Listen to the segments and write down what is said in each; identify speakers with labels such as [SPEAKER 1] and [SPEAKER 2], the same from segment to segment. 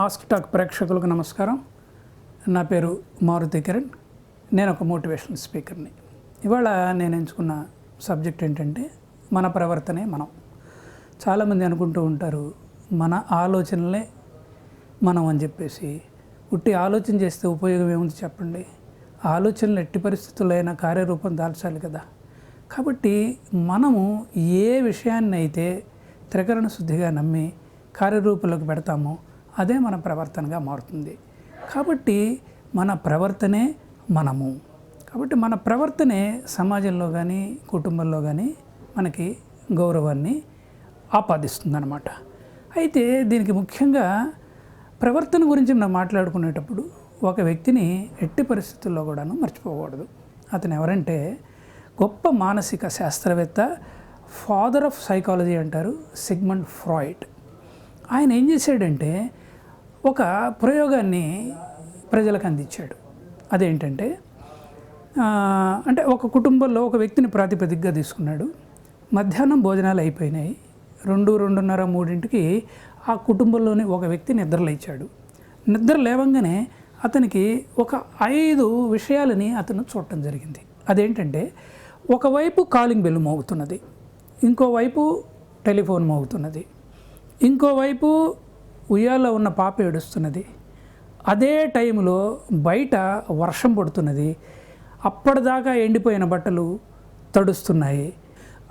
[SPEAKER 1] Ask talk ప్రేక్షకులకు నమస్కారం. నా పేరు మారుతి కిరణ్. నేను ఒక మోటివేషనల్ స్పీకర్ని. ఇవాళ నేను ఎంచుకున్న సబ్జెక్ట్ ఏంటంటే మన ప్రవర్తనే మనం. చాలామంది అనుకుంటూ ఉంటారు మన ఆలోచనలే మనం అని చెప్పేసి. ఉట్టి ఆలోచన చేస్తే ఉపయోగం ఏముంది చెప్పండి? ఆలోచనలు ఎట్టి పరిస్థితులైనా కార్యరూపం దాల్చాలి కదా. కాబట్టి మనము ఏ విషయాన్ని అయితే త్రికరణ శుద్ధిగా నమ్మి కార్యరూపంలోకి పెడతామో అదే మన ప్రవర్తనగా మారుతుంది. కాబట్టి మన ప్రవర్తనే మనము. కాబట్టి మన ప్రవర్తనే సమాజంలో కానీ కుటుంబంలో కానీ మనకి గౌరవాన్ని ఆపాదిస్తుందన్నమాట. అయితే దీనికి ముఖ్యంగా ప్రవర్తన గురించి మనం మాట్లాడుకునేటప్పుడు ఒక వ్యక్తిని ఎట్టి పరిస్థితుల్లో కూడాను మర్చిపోకూడదు. అతను ఎవరంటే గొప్ప మానసిక శాస్త్రవేత్త, ఫాదర్ ఆఫ్ సైకాలజీ అంటారు, సిగ్మండ్ ఫ్రాయిడ్. ఆయన ఏం చేశాడంటే ఒక ప్రయోగాన్ని ప్రజలకు అందించాడు. అదేంటంటే అంటే ఒక కుటుంబంలో ఒక వ్యక్తిని ప్రాతిపదికగా తీసుకున్నాడు. మధ్యాహ్నం భోజనాలు అయిపోయినాయి. 2:30, 3ంటికి ఆ కుటుంబంలోని ఒక వ్యక్తి నిద్రలేచాడు. నిద్ర లేవంగానే అతనికి ఒక 5 విషయాలని అతను చూడటం జరిగింది. అదేంటంటే ఒకవైపు కాలింగ్ బెల్ మోగుతున్నది, ఇంకోవైపు టెలిఫోన్ మోగుతున్నది, ఇంకోవైపు ఉయ్యాల్లో ఉన్న పాప ఏడుస్తున్నది, అదే టైంలో బయట వర్షం పడుతున్నది, అప్పటిదాకా ఎండిపోయిన బట్టలు తడుస్తున్నాయి.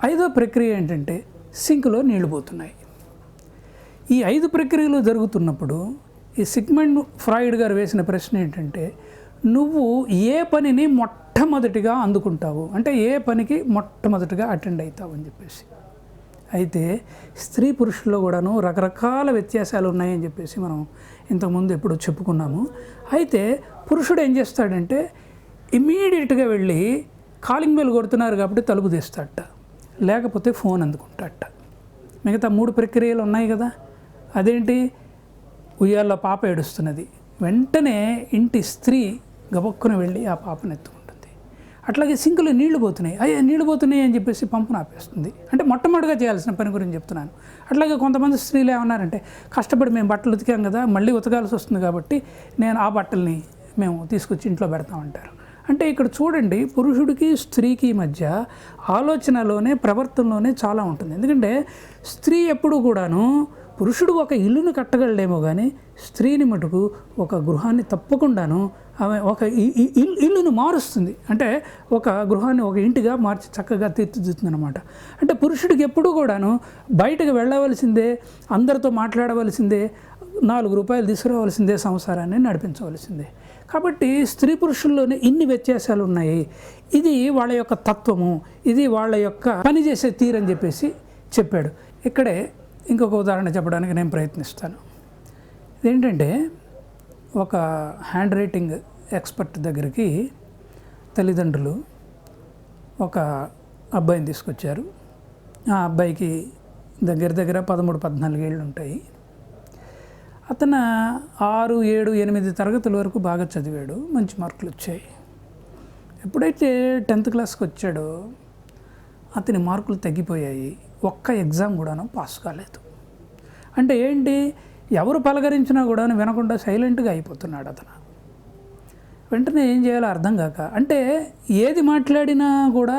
[SPEAKER 1] 5వ ప్రక్రియ ఏంటంటే సింక్లో నీళ్లు పోతున్నాయి. ఈ 5 ప్రక్రియలు జరుగుతున్నప్పుడు ఈ సిగ్మండ్ ఫ్రాయిడ్ గారు వేసిన ప్రశ్న ఏంటంటే నువ్వు ఏ పనిని మొట్టమొదటిగా అందుకుంటావు, అంటే ఏ పనికి మొట్టమొదటిగా అటెండ్ అవుతావు అని చెప్పేసి. అయితే స్త్రీ పురుషుల్లో కూడాను రకరకాల వ్యత్యాసాలు ఉన్నాయని చెప్పేసి మనం ఇంతకుముందు ఎప్పుడు చెప్పుకున్నాము. అయితే పురుషుడు ఏం చేస్తాడంటే ఇమ్మీడియట్గా వెళ్ళి కాలింగ్ బెల్ కొడుతున్నారు కాబట్టి తలుపు తీస్తాడట, లేకపోతే ఫోన్ అందుకుంటాడట. మిగతా 3 ప్రక్రియలు ఉన్నాయి కదా. అదేంటి? ఉయ్యాల్లో పాప ఏడుస్తున్నది, వెంటనే ఇంటి స్త్రీ గబక్కున వెళ్ళి ఆ పాపను ఎత్తుకుంటుంది. అట్లాగే సింకులో నీళ్లు పోతున్నాయి, నీళ్లు పోతున్నాయి అని చెప్పేసి పంపును ఆపేస్తుంది. అంటే మొట్టమొదటిగా చేయాల్సిన పని గురించి చెప్తున్నాను. అట్లాగే కొంతమంది స్త్రీలు ఏమన్నారంటే కష్టపడి మేము బట్టలు ఉతికాం కదా, మళ్ళీ ఉతకాల్సి వస్తుంది కాబట్టి నేను ఆ బట్టల్ని మేము తీసుకొచ్చి ఇంట్లో పెడతామంటారు. అంటే ఇక్కడ చూడండి, పురుషుడికి స్త్రీకి మధ్య ఆలోచనలోనే ప్రవర్తనలోనే చాలా ఉంటుంది. ఎందుకంటే స్త్రీ ఎప్పుడు కూడాను పురుషుడు ఒక ఇల్లును కట్టగలడేమో కానీ స్త్రీని మటుకు ఒక గృహాన్ని తప్పకుండాను ఆమె ఒక ఇల్లును మారుస్తుంది. అంటే ఒక గృహాన్ని ఒక ఇంటిగా మార్చి చక్కగా తీర్చిదిద్దుతుంది అనమాట. అంటే పురుషుడికి ఎప్పుడూ కూడాను బయటకు వెళ్ళవలసిందే, అందరితో మాట్లాడవలసిందే, 4 రూపాయలు తీసుకురావాల్సిందే, సంసారాన్ని నడిపించవలసిందే. కాబట్టి స్త్రీ పురుషుల్లోనే ఇన్ని వ్యత్యాసాలు ఉన్నాయి. ఇది వాళ్ళ యొక్క తత్వము, ఇది వాళ్ళ యొక్క పనిచేసే తీరని చెప్పేసి చెప్పాడు. ఇక్కడే ఇంకొక ఉదాహరణ చెప్పడానికి నేను ప్రయత్నిస్తాను. ఇదేంటంటే ఒక హ్యాండ్ రైటింగ్ ఎక్స్పర్ట్ దగ్గరికి తల్లిదండ్రులు ఒక అబ్బాయిని తీసుకొచ్చారు. ఆ అబ్బాయికి దగ్గర 13-14 ఏళ్ళు ఉంటాయి. అతను 6, 7, 8 తరగతుల వరకు బాగా చదివాడు, మంచి మార్కులు వచ్చాయి. ఎప్పుడైతే 10th క్లాస్కి వచ్చాడో అతని మార్కులు తగ్గిపోయాయి. ఒక్క ఎగ్జామ్ కూడాను పాస్ కాలేదు. అంటే ఏంటి? ఎవరు పలకరించినా కూడా వినకుండా సైలెంట్గా అయిపోతున్నాడు అతను. వెంటనే ఏం చేయాలో అర్థం కాక, అంటే ఏది మాట్లాడినా కూడా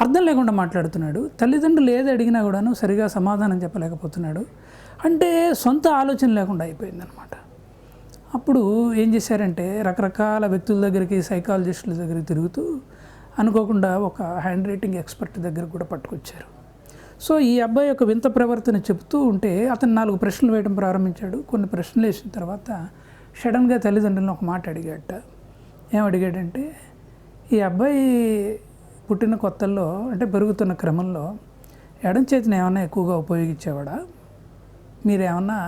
[SPEAKER 1] అర్థం లేకుండా మాట్లాడుతున్నాడు. తల్లిదండ్రులు ఏది అడిగినా కూడాను సరిగా సమాధానం చెప్పలేకపోతున్నాడు. అంటే సొంత ఆలోచన లేకుండా అయిపోయిందనమాట. అప్పుడు ఏం చేశారంటే రకరకాల వ్యక్తుల దగ్గరికి, సైకాలజిస్టుల దగ్గరికి తిరుగుతూ అనుకోకుండా ఒక హ్యాండ్ రైటింగ్ ఎక్స్పర్ట్ దగ్గర కూడా పట్టుకొచ్చారు. సో ఈ అబ్బాయి యొక్క వింత ప్రవర్తన చెబుతూ ఉంటే అతను 4 ప్రశ్నలు వేయడం ప్రారంభించాడు. కొన్ని ప్రశ్నలు వేసిన తర్వాత సడన్గా తల్లిదండ్రులను ఒక మాట అడిగాడట. ఏమడిగాడంటే ఈ అబ్బాయి పుట్టిన కొత్తల్లో, అంటే పెరుగుతున్న క్రమంలో ఎడం చేతిని ఏమన్నా ఎక్కువగా ఉపయోగించేవాడా, మీరేమన్నా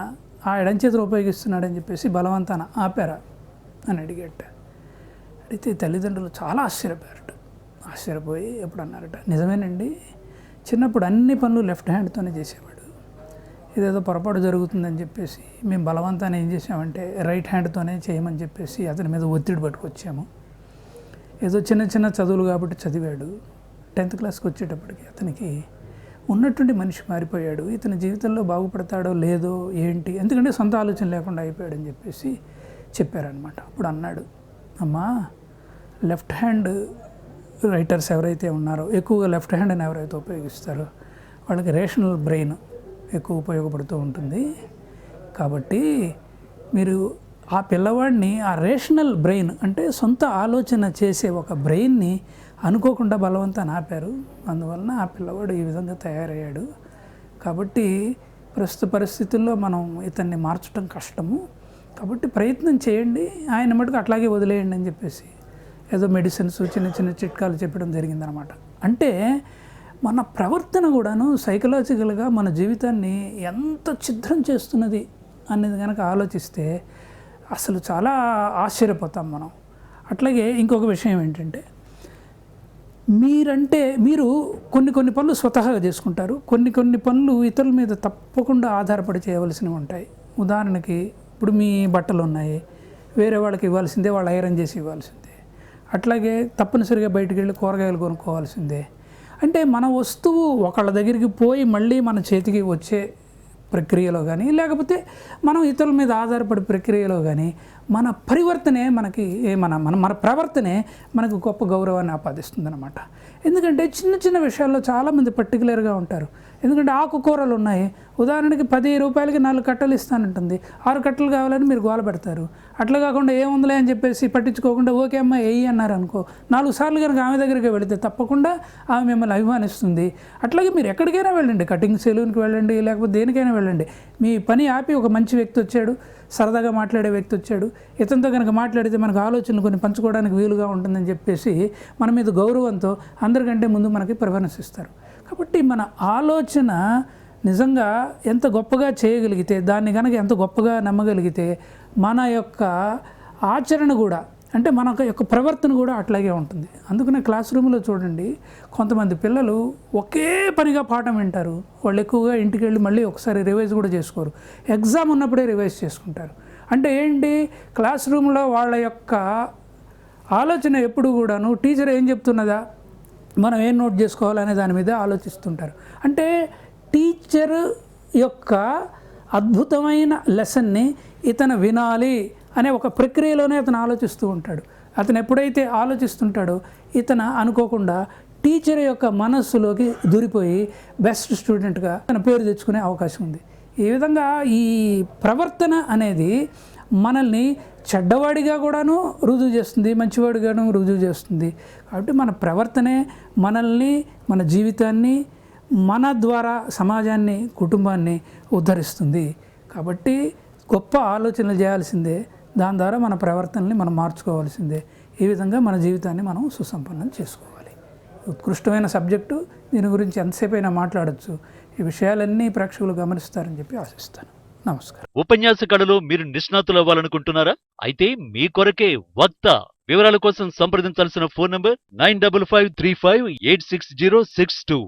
[SPEAKER 1] ఆ ఎడం చేతిని ఉపయోగిస్తున్నాడని చెప్పేసి బలవంతాన ఆపారా అని అడిగాడట. అడిగితే తల్లిదండ్రులు చాలా ఆశ్చర్యపోయారట. ఆశ్చర్యపోయి ఎప్పుడు అన్నారట, నిజమేనండి, చిన్నప్పుడు అన్ని పనులు లెఫ్ట్ హ్యాండ్తోనే చేసేవాడు. ఇదేదో పొరపాటు జరుగుతుందని చెప్పేసి మేము బలవంతాన్ని ఏం చేసామంటే రైట్ హ్యాండ్తోనే చేయమని చెప్పేసి అతని మీద ఒత్తిడి పట్టుకొచ్చాము. ఏదో చిన్న చిన్న చదువులు కాబట్టి చదివాడు. 10th క్లాస్కి వచ్చేటప్పటికి అతనికి ఉన్నటువంటి మనిషి మారిపోయాడు, ఇతని జీవితంలో బాగుపడతాడో లేదో ఏంటి, ఎందుకంటే సొంత ఆలోచన లేకుండా అయిపోయాడని చెప్పేసి చెప్పారనమాట. అప్పుడు అన్నాడు, అమ్మా లెఫ్ట్ హ్యాండ్ రైటర్స్ ఎవరైతే ఉన్నారో, ఎక్కువగా లెఫ్ట్ హ్యాండ్ని ఎవరైతే ఉపయోగిస్తారో వాళ్ళకి రేషనల్ బ్రెయిన్ ఎక్కువ ఉపయోగపడుతూ ఉంటుంది. కాబట్టి మీరు ఆ పిల్లవాడిని ఆ రేషనల్ బ్రెయిన్ అంటే సొంత ఆలోచన చేసే ఒక బ్రెయిన్ని అనుకోకుండా బలవంతాన్ని ఆపారు. అందువలన ఆ పిల్లవాడు ఈ విధంగా తయారయ్యాడు. కాబట్టి ప్రస్తుత పరిస్థితుల్లో మనం ఇతన్ని మార్చడం కష్టము, కాబట్టి ప్రయత్నం చేయండి, ఆయన మటుకు అట్లాగే వదిలేయండి అని చెప్పేసి ఏదో మెడిసిన్స్ చిన్న చిన్న చిట్కాలు చెప్పడం జరిగిందనమాట. అంటే మన ప్రవర్తన కూడాను సైకలాజికల్గా మన జీవితాన్ని ఎంత ఛిద్రం చేస్తున్నది అనేది కనుక ఆలోచిస్తే అసలు చాలా ఆశ్చర్యపోతాం మనం. అట్లాగే ఇంకొక విషయం ఏంటంటే, మీరు కొన్ని పనులు స్వతహాగా చేసుకుంటారు, కొన్ని పనులు ఇతరుల మీద తప్పకుండా ఆధారపడి చేయవలసినవి ఉంటాయి. ఉదాహరణకి ఇప్పుడు మీ బట్టలు ఉన్నాయి, వేరే వాళ్ళకి ఇవ్వాల్సిందే, వాళ్ళు ఐరన్ చేసి ఇవ్వాల్సిందే. అట్లాగే తప్పనిసరిగా బయటికి వెళ్ళి కూరగాయలు కొనుక్కోవాల్సిందే. అంటే మన వస్తువు ఒకళ్ళ దగ్గరికి పోయి మళ్ళీ మన చేతికి వచ్చే ప్రక్రియలో కానీ, లేకపోతే మనం ఇతరుల మీద ఆధారపడే ప్రక్రియలో కానీ మన పరివర్తనే మనకి మన ప్రవర్తనే మనకు గొప్ప గౌరవాన్ని ఆపాదిస్తుంది అనమాట. ఎందుకంటే చిన్న విషయాల్లో చాలామంది పర్టికులర్గా ఉంటారు. ఎందుకంటే ఆకుకూరలు ఉన్నాయి, ఉదాహరణకి 10 రూపాయలకి 4 కట్టలు ఇస్తానంటుంది, 6 కట్టలు కావాలని మీరు గోల పెడతారు. అట్లా కాకుండా ఏముందిలే అని చెప్పేసి పట్టించుకోకుండా ఓకే అమ్మ వెయ్యి అన్నారు అనుకో, 4 సార్లు కనుక ఆమె దగ్గరికి వెళితే తప్పకుండా ఆమె మిమ్మల్ని అభిమానిస్తుంది. అట్లాగే మీరు ఎక్కడికైనా వెళ్ళండి, కటింగ్ సెలూన్కి వెళ్ళండి, లేకపోతే దేనికైనా వెళ్ళండి, మీ పని ఆపి ఒక మంచి వ్యక్తి వచ్చాడు, సరదాగా మాట్లాడే వ్యక్తి వచ్చాడు, ఇతనితో కనుక మాట్లాడితే మనకు ఆలోచనలు కొన్ని పంచుకోవడానికి వీలుగా ఉంటుందని చెప్పేసి మన మీద గౌరవంతో అందరికంటే ముందు మనకి ప్రిఫరెన్స్ ఇస్తారు. కాబట్టి మన ఆలోచన నిజంగా ఎంత గొప్పగా చేయగలిగితే, దాన్ని కనుక ఎంత గొప్పగా నమ్మగలిగితే మన యొక్క ఆచరణ కూడా, అంటే మన యొక్క ప్రవర్తన కూడా అట్లాగే ఉంటుంది. అందుకనే క్లాస్ రూమ్లో చూడండి, కొంతమంది పిల్లలు ఒకే పనిగా పాఠం వింటారు, వాళ్ళు ఎక్కువగా ఇంటికి వెళ్ళి మళ్ళీ ఒకసారి రివైజ్ కూడా చేసుకోరు, ఎగ్జామ్ ఉన్నప్పుడే రివైజ్ చేసుకుంటారు. అంటే ఏంటి, క్లాస్ రూమ్లో వాళ్ళ యొక్క ఆలోచన ఎప్పుడు కూడాను టీచర్ ఏం చెప్తున్నదా, మనం ఏం నోట్ చేసుకోవాలనే దాని మీద ఆలోచిస్తుంటారు. అంటే టీచర్ యొక్క అద్భుతమైన లెసన్ని ఇతను వినాలి అనే ఒక ప్రక్రియలోనే అతను ఆలోచిస్తూ ఉంటాడు. అతను ఎప్పుడైతే ఆలోచిస్తుంటాడో ఇతను అనుకోకుండా టీచర్ యొక్క మనస్సులోకి దూరిపోయి బెస్ట్ స్టూడెంట్గా తన పేరు తెచ్చుకునే అవకాశం ఉంది. ఈ విధంగా ఈ ప్రవర్తన అనేది మనల్ని చెడ్డవాడిగా కూడాను రుజువు చేస్తుంది, మంచివాడిగాను రుజువు చేస్తుంది. కాబట్టి మన ప్రవర్తనే మనల్ని, మన జీవితాన్ని, మన ద్వారా సమాజాన్ని, కుటుంబాన్ని ఉద్ధరిస్తుంది. కాబట్టి గొప్ప ఆలోచనలు చేయాల్సిందే, దాని ద్వారా మన ప్రవర్తనని మనం మార్చుకోవాల్సిందే. ఈ విధంగా మన జీవితాన్ని మనం సుసంపన్నం చేసుకోవాలి. ఉత్కృష్టమైన సబ్జెక్టు, దీని గురించి ఎంతసేపు అయినా మాట్లాడచ్చు. ఈ విషయాలన్నీ ప్రేక్షకులు గమనిస్తారని చెప్పి ఆశిస్తాను. నమస్కారం.
[SPEAKER 2] ఉపన్యాస కళలో మీరు నిష్ణాతులు అవ్వాలనుకుంటున్నారా? అయితే మీ కొరకే వక్త. వివరాల కోసం సంప్రదించాల్సిన ఫోన్ నంబర్ 9553586062.